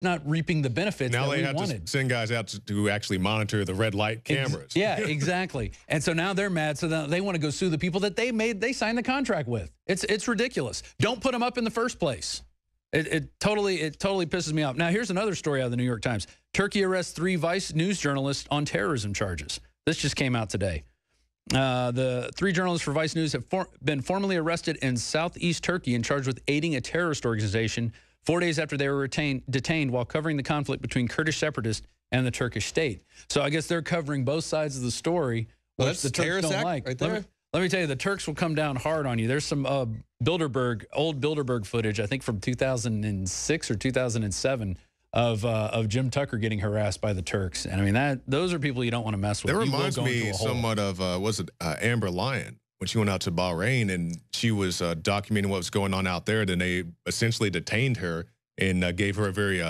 not reaping the benefits now that they we have wanted. to send guys out to actually monitor the red light cameras. Yeah, exactly. And so now they're mad. So now they want to go sue the people that they signed the contract with. It's ridiculous. Don't put them up in the first place. It totally pisses me off. Now here's another story out of the New York Times. Turkey arrests 3 Vice News journalists on terrorism charges. This just came out today. The 3 journalists for Vice News have been formally arrested in southeast Turkey and charged with aiding a terrorist organization 4 days after they were detained while covering the conflict between Kurdish separatists and the Turkish state. So I guess they're covering both sides of the story, which the Turks don't like. Right there. Let me tell you, the Turks will come down hard on you. There's some old Bilderberg footage, I think from 2006 or 2007, of Jim Tucker getting harassed by the Turks. And I mean, those are people you don't want to mess with. That reminds me somewhat of, was it Amber Lyon? When she went out to Bahrain and she was documenting what was going on out there, then they essentially detained her and gave her a very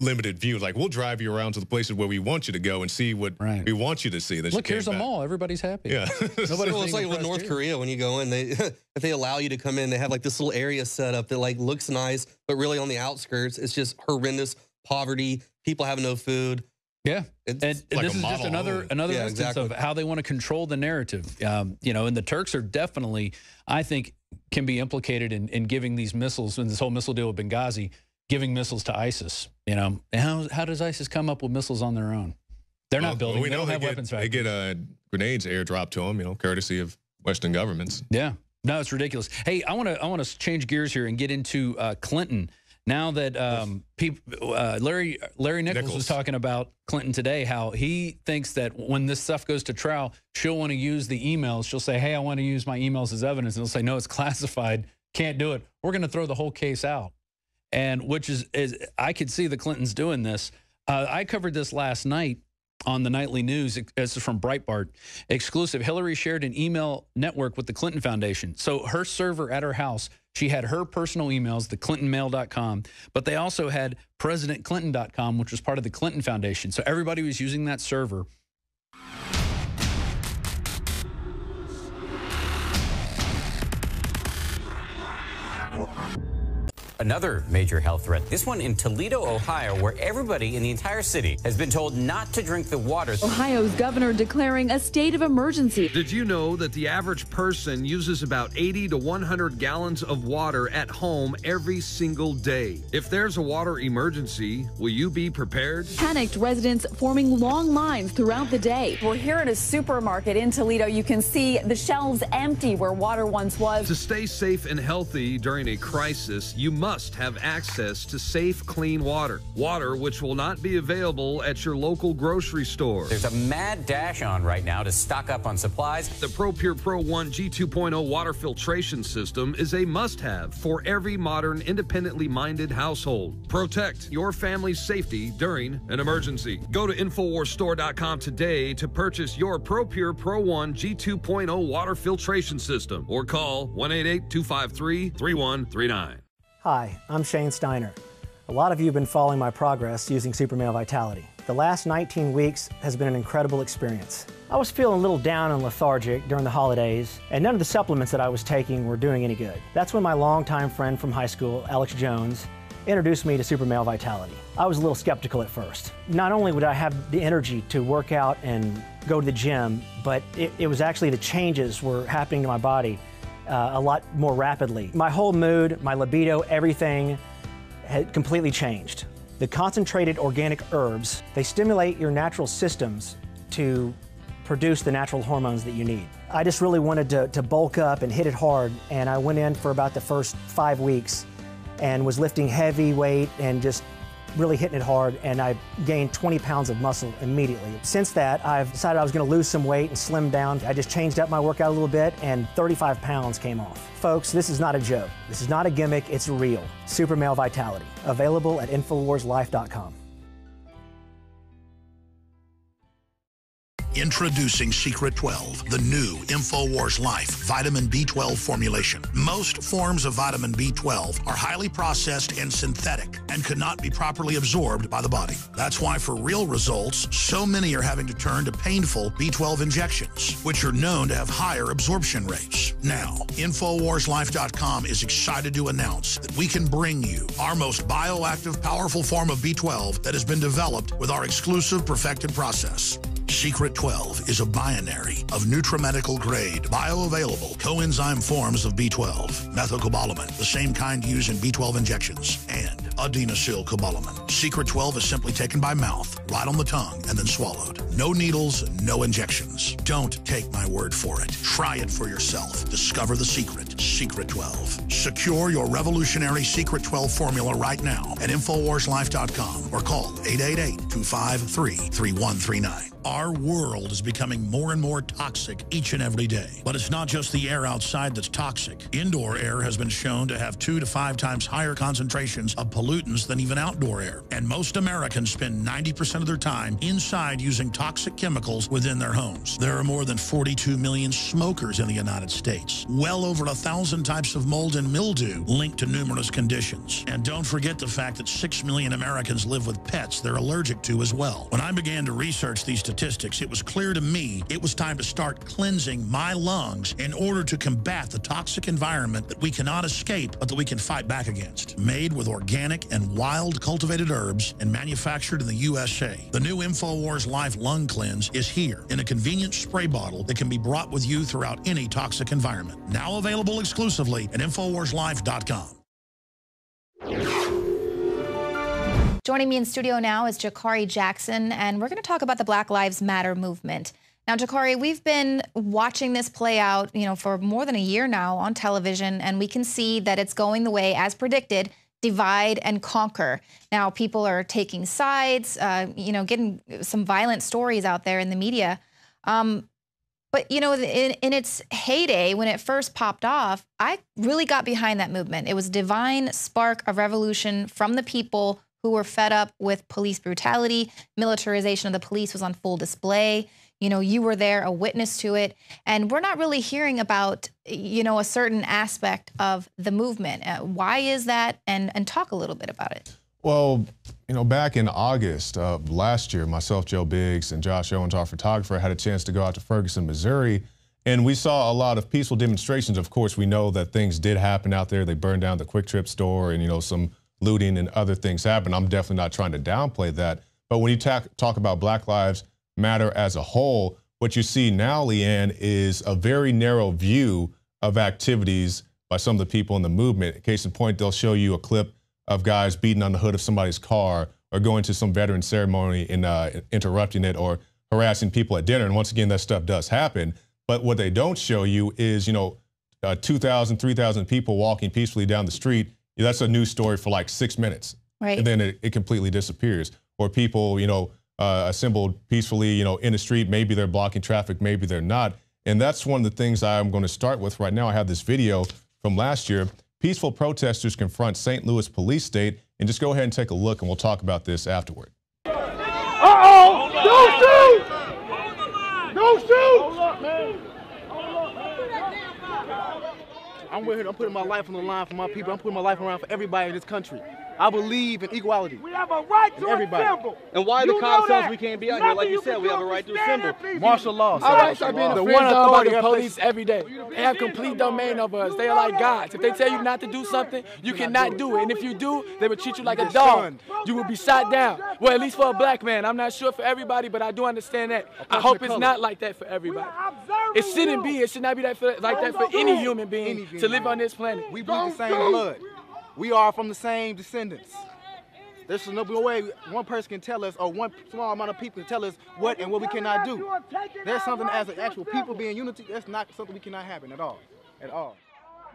limited view. Like, we'll drive you around to the places where we want you to go and see what we want you to see. Look, here's a mall. Everybody's happy. Yeah. Well, it's like with North Korea, when you go in, if they allow you to come in, they have like this little area set up that like looks nice, but really on the outskirts, it's just horrendous poverty, people have no food. Yeah, and like this is just another instance of how they want to control the narrative. You know, and the Turks are definitely, I think, can be implicated in giving these missiles, in this whole missile deal with Benghazi, giving missiles to ISIS. You know, and how does ISIS come up with missiles on their own? They're not building. They don't have weapons factories. They get grenades airdropped to them, you know, courtesy of Western governments. Yeah, no, it's ridiculous. Hey, I want to change gears here and get into Clinton. Now that Larry Nichols was talking about Clinton today, how he thinks that when this stuff goes to trial, she'll want to use the emails. She'll say, hey, I want to use my emails as evidence. And they'll say, no, it's classified. Can't do it. We're going to throw the whole case out. And which is I could see the Clintons doing this. I covered this last night on the nightly news. This is from Breitbart. Exclusive. Hillary shared an email network with the Clinton Foundation. So her server at her house, she had her personal emails, the clintonmail.com, but they also had presidentclinton.com, which was part of the Clinton Foundation. So everybody was using that server. Another major health threat, this one in Toledo, Ohio, where everybody in the entire city has been told not to drink the water. Ohio's governor declaring a state of emergency. Did you know that the average person uses about 80 to 100 gallons of water at home every single day? If there's a water emergency, will you be prepared? Panicked residents forming long lines throughout the day. We're here at a supermarket in Toledo. You can see the shelves empty where water once was. To stay safe and healthy during a crisis, you must have access to safe, clean water. Water which will not be available at your local grocery store. There's a mad dash on right now to stock up on supplies. The ProPure Pro 1 G2.0 water filtration system is a must-have for every modern, independently minded household. Protect your family's safety during an emergency. Go to InfoWarsStore.com today to purchase your ProPure Pro 1 G2.0 water filtration system or call 1-888-253-3139. Hi, I'm Shane Steiner. A lot of you have been following my progress using Super Male Vitality. The last 19 weeks has been an incredible experience. I was feeling a little down and lethargic during the holidays, and none of the supplements that I was taking were doing any good. That's when my longtime friend from high school, Alex Jones, introduced me to Super Male Vitality. I was a little skeptical at first. Not only would I have the energy to work out and go to the gym, but it was actually the changes were happening to my body a lot more rapidly. My whole mood, my libido, everything had completely changed. The concentrated organic herbs, they stimulate your natural systems to produce the natural hormones that you need. I just really wanted to bulk up and hit it hard, and I went in for about the first 5 weeks and was lifting heavy weight and just really hitting it hard, and I gained 20 pounds of muscle immediately. Since that, I've decided I was going to lose some weight and slim down. I just changed up my workout a little bit, and 35 pounds came off. Folks, this is not a joke. This is not a gimmick, it's real. Super Male Vitality, available at InfoWarsLife.com. Introducing Secret 12, the new INFOWARS Life Vitamin B12 formulation. Most forms of vitamin B12 are highly processed and synthetic and could not be properly absorbed by the body. That's why for real results, so many are having to turn to painful B12 injections, which are known to have higher absorption rates. Now, InfoWarsLife.com is excited to announce that we can bring you our most bioactive, powerful form of B12 that has been developed with our exclusive perfected process. Secret 12 is a binary of nutramedical grade, bioavailable coenzyme forms of B12, methylcobalamin, the same kind used in B12 injections, and adenosylcobalamin. Secret 12 is simply taken by mouth, right on the tongue, and then swallowed. No needles, no injections. Don't take my word for it. Try it for yourself. Discover the secret. Secret 12. Secure your revolutionary Secret 12 formula right now at InfoWarsLife.com or call 888-253-3139. Our world is becoming more and more toxic each and every day. But it's not just the air outside that's toxic. Indoor air has been shown to have 2 to 5 times higher concentrations of pollutants than even outdoor air. And most Americans spend 90% of their time inside using toxic chemicals within their homes. There are more than 42 million smokers in the United States. Well over 1,000 types of mold and mildew linked to numerous conditions. And don't forget the fact that 6 million Americans live with pets they're allergic to as well. When I began to research these statistics, it was clear to me it was time to start cleansing my lungs in order to combat the toxic environment that we cannot escape but that we can fight back against. Made with organic and wild cultivated herbs and manufactured in the USA, the new InfoWars Life Lung Cleanse is here in a convenient spray bottle that can be brought with you throughout any toxic environment. Now available exclusively at InfoWarsLife.com. Joining me in studio now is Jakari Jackson, and we're going to talk about the Black Lives Matter movement. Now, Jakari, we've been watching this play out, for more than a year now on television, and we can see that it's going the way, as predicted, divide and conquer. Now, people are taking sides, getting some violent stories out there in the media. But, in its heyday, when it first popped off, I really got behind that movement. It was a divine spark of revolution from the people who were fed up with police brutality. Militarization of the police was on full display. You were there, a witness to it. And we're not really hearing about, a certain aspect of the movement. Why is that? And talk a little bit about it. Well, back in August of last year, myself, Joe Biggs, and Josh Owens, our photographer, had a chance to go out to Ferguson, Missouri, and we saw a lot of peaceful demonstrations. Of course, we know that things did happen out there. They burned down the Quick Trip store and, some looting and other things happened. I'm definitely not trying to downplay that. But when you talk about Black Lives Matter as a whole, what you see now, Leanne, is a very narrow view of activities by some of the people in the movement. Case in point, they'll show you a clip of guys beating on the hood of somebody's car or going to some veteran ceremony and interrupting it or harassing people at dinner. And once again, that stuff does happen. But what they don't show you is, 2,000, 3,000 people walking peacefully down the street. That's a news story for like 6 minutes. Right. And then it completely disappears. Or people, assembled peacefully, in the street. Maybe they're blocking traffic, maybe they're not. And that's one of the things I'm going to start with right now. I have this video from last year. Peaceful protesters confront St. Louis police state. And just go ahead and take a look, and we'll talk about this afterward. Uh-oh! Don't shoot! Don't shoot! Hold up, man. I'm with here. I'm putting my life on the line for my people. I'm putting my life around for everybody in this country. I believe in equality. We have a right to assemble. And why the cops tell us we can't be out here? Like you said, we have a right to assemble. Martial law. Our rights are being infringed on by the police every day. They have complete domain over us. They are like gods. If they tell you not to do something, you cannot do it. And if you do, they will treat you like a dog. You will be shot down. Well, at least for a black man. I'm not sure for everybody, but I do understand that. I hope it's not like that for everybody. It shouldn't be. It should not be like that for any human being to live on this planet. We bleed the same blood. We are from the same descendants. There's no way one person can tell us, or one small amount of people can tell us what and what we cannot do. There's something as an actual people being unity, that's not something we cannot happen at all. At all.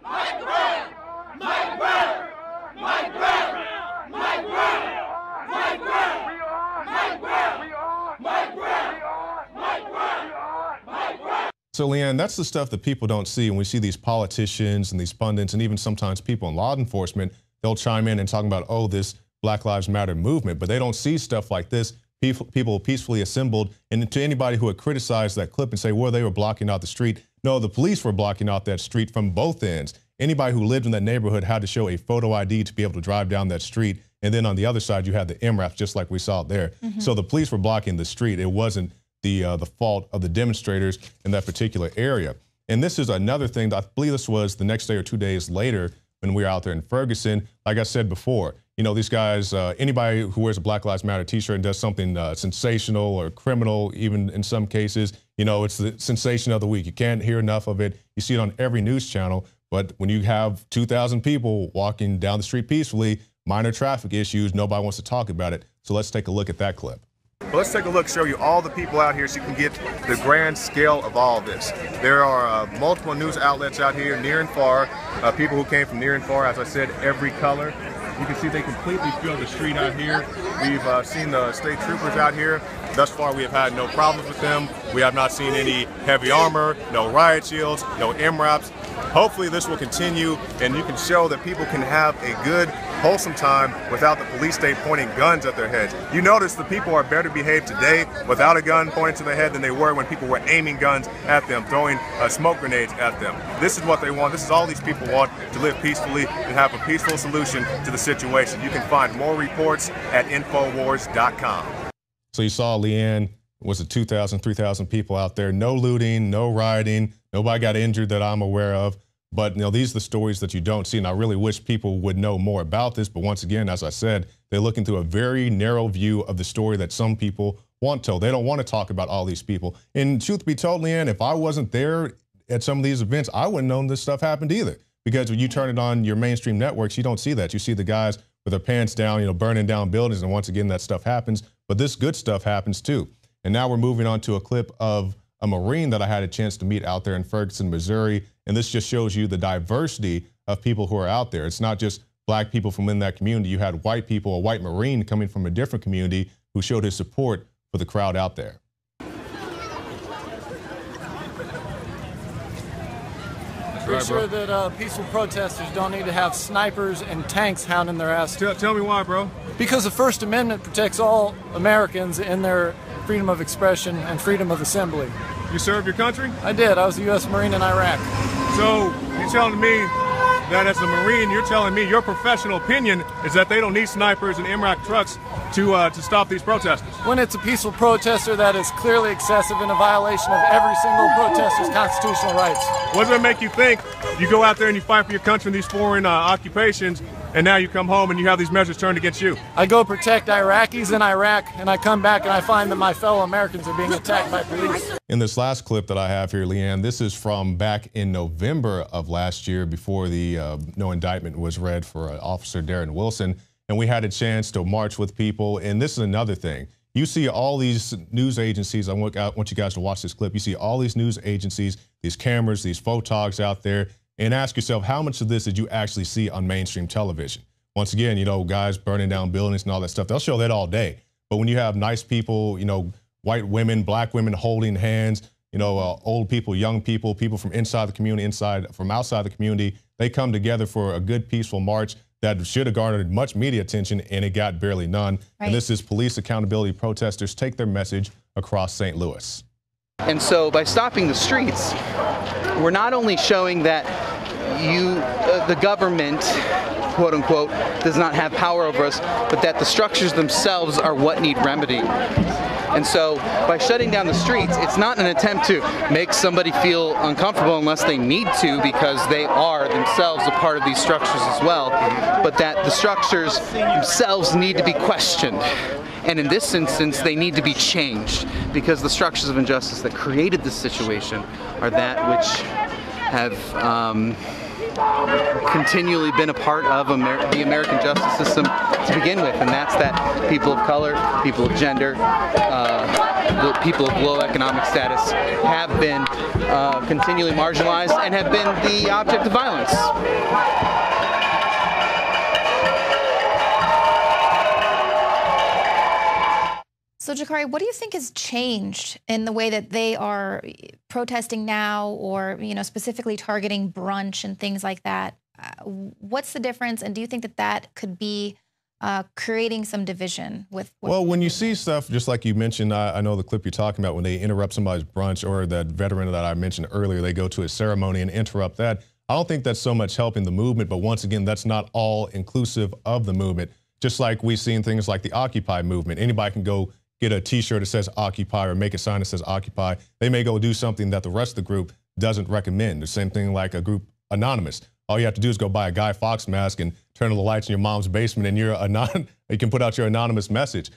Mike Brown! Mike Brown! Mike Brown! Mike Brown! Mike Brown! We are! Mike Brown! We are! Mike Brown! We are! Mike Brown! We are! Mike Brown! So, Leanne, that's the stuff that people don't see. When we see these politicians and these pundits and even sometimes people in law enforcement, they'll chime in and talk about, oh, this Black Lives Matter movement, but they don't see stuff like this. people peacefully assembled. And to anybody who had criticized that clip and say, well, they were blocking out the street. No, the police were blocking out that street from both ends. Anybody who lived in that neighborhood had to show a photo ID to be able to drive down that street. And then on the other side, you had the MRAPs, just like we saw there. So the police were blocking the street. It wasn't the fault of the demonstrators in that particular area. And this is another thing that I believe this was the next day or 2 days later when we were out there in Ferguson. Like I said before, you know, these guys, anybody who wears a Black Lives Matter t-shirt and does something sensational or criminal, even in some cases, you know, it's the sensation of the week. You can't hear enough of it. You see it on every news channel. But when you have 2,000 people walking down the street peacefully, minor traffic issues, nobody wants to talk about it. So let's take a look at that clip. Well, let's take a look, show you all the people out here so you can get the grand scale of all of this. There are multiple news outlets out here, near and far, people who came from near and far, as I said, every color. You can see they completely fill the street out here. We've seen the state troopers out here. Thus far, we have had no problems with them. We have not seen any heavy armor, no riot shields, no MRAPs. Hopefully this will continue and you can show that people can have a good, wholesome time without the police state pointing guns at their heads. You notice the people are better behaved today without a gun pointed to their head than they were when people were aiming guns at them, throwing smoke grenades at them. This is what they want. This is all these people want, to live peacefully and have a peaceful solution to the situation. You can find more reports at INFOWARS.com. So you saw, Leanne, was it 2,000, 3,000 people out there? No looting, no rioting, nobody got injured that I'm aware of. But you know, these are the stories that you don't see, and I really wish people would know more about this. But once again, as I said, they're looking through a very narrow view of the story that some people want told. They don't want to talk about all these people. And truth be told, Leanne, if I wasn't there at some of these events, I wouldn't know this stuff happened either. Because when you turn it on your mainstream networks, you don't see that. You see the guys with their pants down, you know, burning down buildings, and once again, that stuff happens. But this good stuff happens too. And now we're moving on to a clip of a Marine that I had a chance to meet out there in Ferguson, Missouri. And this just shows you the diversity of people who are out there. It's not just black people from in that community. You had white people, a white Marine coming from a different community who showed his support for the crowd out there. Make sure that peaceful protesters don't need to have snipers and tanks hounding their ass. Tell me why, bro. Because the First Amendment protects all Americans in their freedom of expression and freedom of assembly. You served your country? I did. I was a U.S. Marine in Iraq. So you're telling me that as a Marine, you're telling me your professional opinion is that they don't need snipers and MRAP trucks to stop these protesters? When it's a peaceful protester that is clearly excessive and a violation of every single protester's constitutional rights. What does it make you think? You go out there and you fight for your country in these foreign occupations, and now you come home and you have these measures turned against you. I go protect Iraqis in Iraq, and I come back and I find that my fellow Americans are being attacked by police. In this last clip that I have here, Leanne, this is from back in November of last year before the no indictment was read for Officer Darren Wilson. And we had a chance to march with people. And this is another thing. You see all these news agencies. I want you guys to watch this clip. You see all these news agencies, these cameras, these photogs out there. And ask yourself, how much of this did you actually see on mainstream television? Once again, you know, guys burning down buildings and all that stuff, they'll show that all day. But when you have nice people, you know, white women, black women holding hands, you know, old people, young people, people from inside the community, from outside the community, they come together for a good, peaceful march that should have garnered much media attention, and it got barely none. Right. And this is police accountability. Protesters take their message across St. Louis. And so by stopping the streets, we're not only showing that the government, quote unquote, does not have power over us, but that the structures themselves are what need remedy. And so by shutting down the streets, it's not an attempt to make somebody feel uncomfortable unless they need to, because they are themselves a part of these structures as well, but that the structures themselves need to be questioned. And in this instance, they need to be changed, because the structures of injustice that created this situation are that which have continually been a part of the American justice system to begin with, and that's that people of color, people of gender, the people of low economic status have been continually marginalized and have been the object of violence. So, Jakari, what do you think has changed in the way that they are protesting now, or, you know, specifically targeting brunch and things like that? What's the difference, and do you think that that could be creating some division with. Well, when you see stuff, just like you mentioned, I know the clip you're talking about, when they interrupt somebody's brunch, or that veteran that I mentioned earlier, they go to a ceremony and interrupt that. I don't think that's so much helping the movement, but once again, that's not all inclusive of the movement. Just like we've seen things like the Occupy movement. Anybody can go get a T-shirt that says Occupy or make a sign that says Occupy. They may go do something that the rest of the group doesn't recommend. The same thing like a group Anonymous. All you have to do is go buy a Guy Fawkes mask and turn on the lights in your mom's basement, and you can put out your anonymous message.